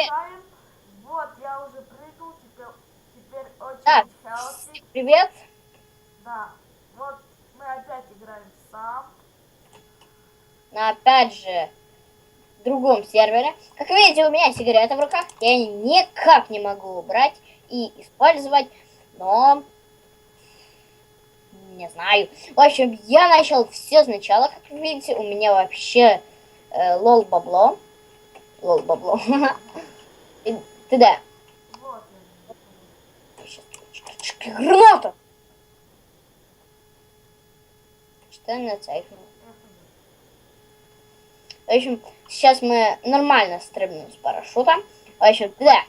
продолжаем. Вот, я уже прыгал, теперь Так, очередь Хелси. привет. Да, вот мы опять играем сам. Но опять же, в другом сервере. Как видите, у меня сигарета в руках. Я ее никак не могу убрать и использовать. Но, не знаю. В общем, я начал все сначала. Как видите, у меня вообще лол бабло. Лол бабло. Ты да. Вот Граната! Что я нацайкнул? я понял. В общем, сейчас мы нормально стрибнем с парашютом. В общем, да.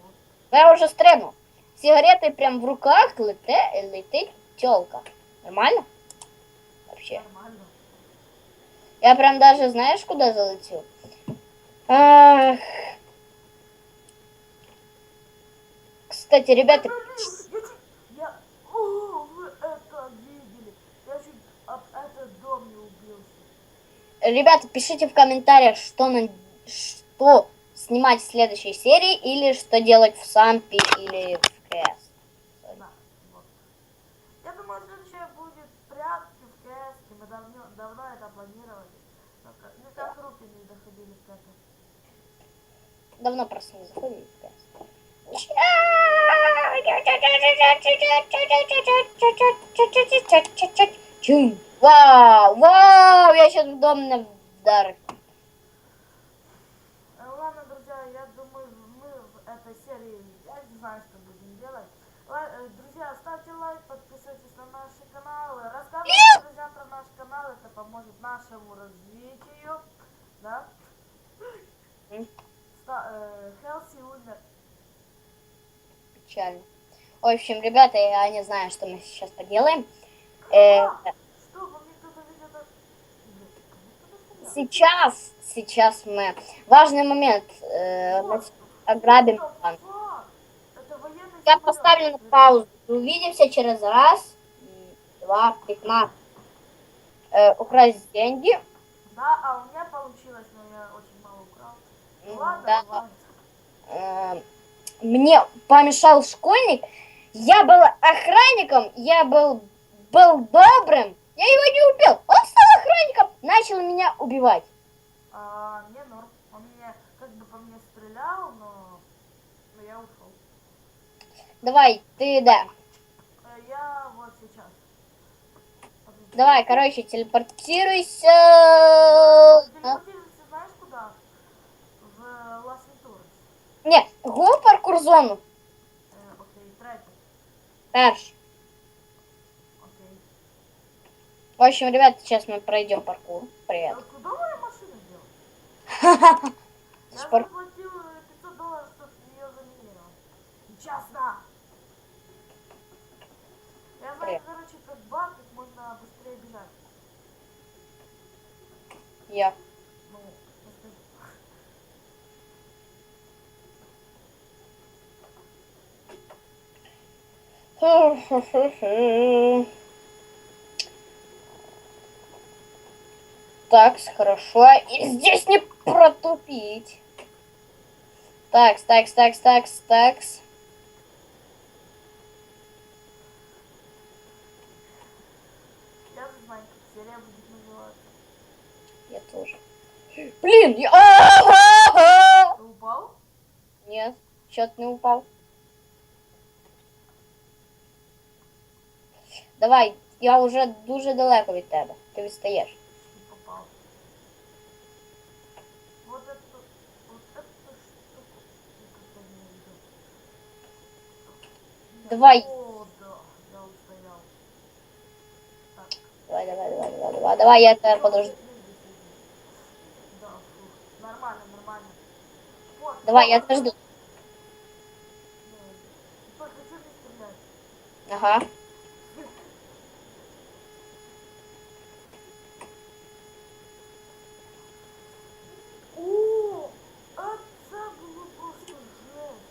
Вот. Я уже стрибнул. Сигареты прям в руках летит тёлка. Нормально? Вообще. Нормально. Я прям даже, знаешь, куда залетел? Ах. Кстати, ребята, О, вы это видели? Я чуть об этот дом не убился. пишите в комментариях, что снимать в следующей серии, или что делать в Сампе, или в КС. Да, вот. Я думаю, следующее будет прятки в КС. Мы давно это планировали. Никак руки не доходили к этому. Давно просто не заходили в КС. Вау, вау, я сейчас в дом на вдарю. Ладно, друзья, я думаю, мы в этой серии, я не знаю, что будем делать. Друзья, ставьте лайк, подписывайтесь на наши каналы, рассказывайте друзьям про наш канал, это поможет нашему развитию, да? Хелси умер. Печально. В общем, ребята, я не знаю, что мы сейчас поделаем. Что, во мне кто-то видит? Сейчас мы... Важный момент. Мы ограбим банк. Это военный Я самолет. поставлю на паузу. Увидимся через раз, два, 15. Украсть деньги. Да, а у меня получилось, но я очень мало украл. Ладно, Да. бывает. Мне помешал школьник. Я был охранником, я был добрым. Я его не убил. Он стал охранником, начал меня убивать. Мне норм. Он мне как бы по мне стрелял, но я ушел. Давай, ты, да. Я вот сейчас. Подожди. Давай, короче, телепортируйся. Телепортируйся знаешь куда? В Лас-Вентурас. Не, го паркур зону. Окей, третий. Перш. Окей. В общем, ребята, сейчас мы пройдем паркур. Привет. Куда моя машина делась? Я заплатил $500, чтобы ее заминировать. Нечестно! Я знаю, короче, как баг, как можно быстрее бежать. Я. Ну, расскажи. Так, хорошо. И здесь не протупить. Такс. Я знаю, как серия будет называться. Я тоже. Блин, я... Ты упал? Нет, что-то не упал. Давай, я уже дуже далеко від тебе. Ти відстаєш. Ты попал. Вот эту штуку. Никогда не увидел. Давай. О, да, я устоял. Так. Давай, я тебе подожду. Да, фух. Нормально. Вот, Давай, я тебя жду. только что не стрелять? Ага. О, это было просто жесть.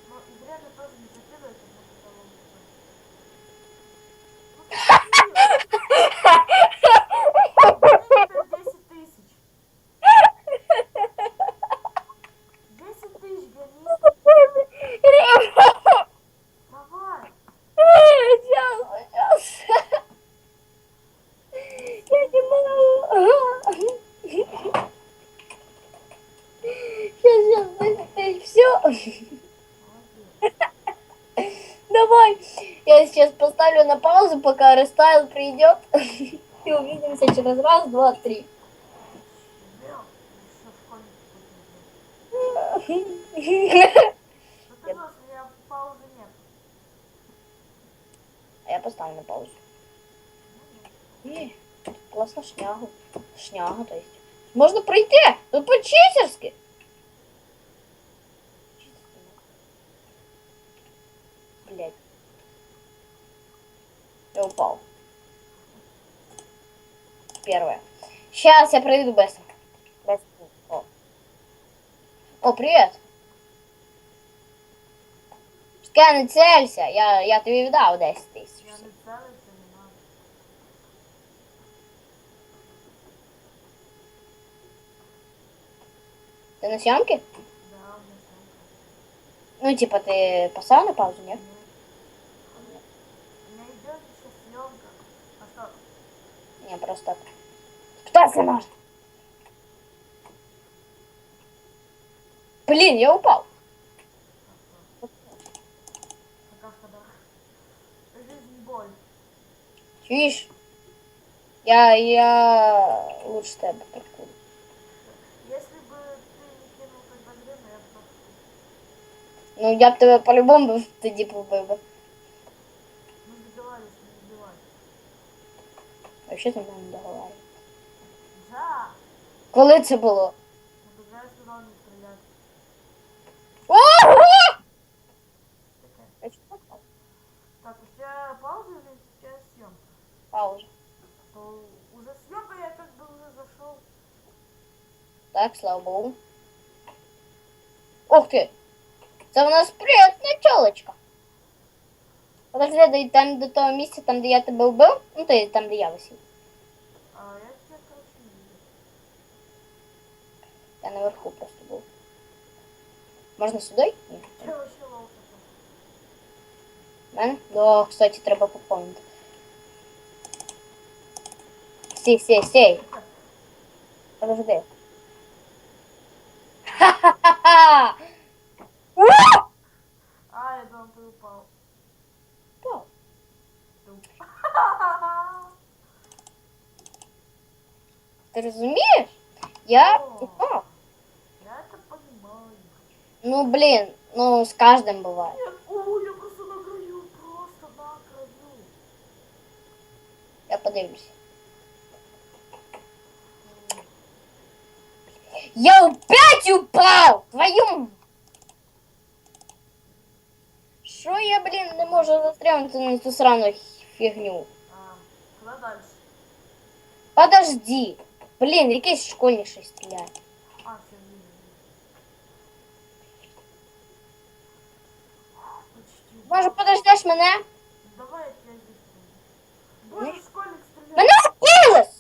Но играли тоже не закидывайте, потому что того у меня теперь 10 тысяч. Давай. Я сейчас поставлю на паузу, пока рестайл придет. И увидимся через раз, два, три. Бел, еще школьник какой-то. Ну ты же, у меня паузы нет. А я поставлю на паузу. Классно шнягу. Шнягу, то есть. Можно пройти. Ну по-читерски. Блять. Я упал. Первое. Сейчас я пройду быстро. О. О, привет. Пускай не целься. Я тобі віддав 10 тисяч. Я не целился, не надо. Ти на съемке? Да, у меня съемка. Ну, типа, ты поставил на паузу, нет? Нет. У меня идет еще съемка. А что? Не, просто так. Пытаться можно. Блин, я упал. Пока что да. Жизнь боль. Чуешь? Я лучше тебя паркурю. Если бы ты не кинул тогда время, я бы просто... Ну, я б тебе по-любому б тоді побив би. Мы договаривались, не убивать. Вообще там не договорювати. Да! Коли це було? Ну тогда я сказал не стрелять. Ого! Такая. Я чё попал? Так, у тебя пауза или у тебя съемка? Пауза. То уже съемка, я как бы уже зашел. Так, слава Богу. Ух ти! Це у нас приятна тілочка. Подожди, дай там до того місця, там, де я тебе вбив, ну, то есть там, де я висів. А я тебя, короче, не видел. Я наверху просто був. Можна сюди? Ні. Я вообще лол такой. Мене? Да, кстати, треба поповнити. Сей. Подожди. Ха-ха-ха! А, я думал, ты упал. Упав. Ты упал. Ти розумієш? Я О. упав. Я это понимаю. Ну, блин, ну, с каждым бывает. Нет, ой, я просто на краю, просто на краю. Я подивлюсь. Я опять упал! Твою... Що я, блин, не можу застрянути на цю срану фігню? А, куда дальше? Подожди. Блин, якийсь школьник щось стріляє. А, все, вижу. Почти упал. Може, подождеш мене? Давай я тебя здесь стрелю. Боже, школьник стреляет. Мене вбилось!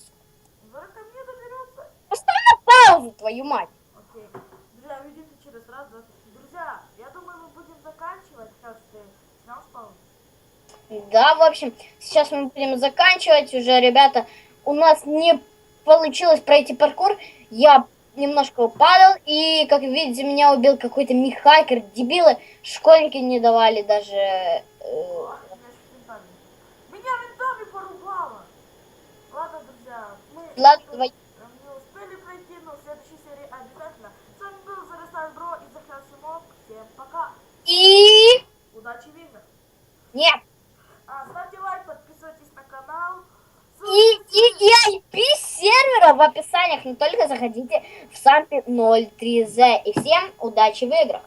Зараз ко мне доберется. Постав на паузу, твою мать. Окей. Друзья, увидимся через раз, два, три. Друзья, я думаю, мы будем заканчивать. Сейчас ты снял с паузы? Да, в общем, сейчас мы будем заканчивать уже, ребята. У нас не получилось пройти паркур. Я немножко упал, и, как видите, меня убил какой-то мехакер. Дебилы, школьники не давали даже... О, меня с винтами. Меня винтами порубало. Ладно, друзья, мы Ладно, давай. не успели пройти, но в следующей серии обязательно. С вами был Зарастан Бро и Захар Симок. Всем пока. И... Удачи в играх. Нет. Ставьте лайк, подписывайтесь на канал. И IP сервера в описаниях, но только заходите в Сампи 03Z. И всем удачи в играх.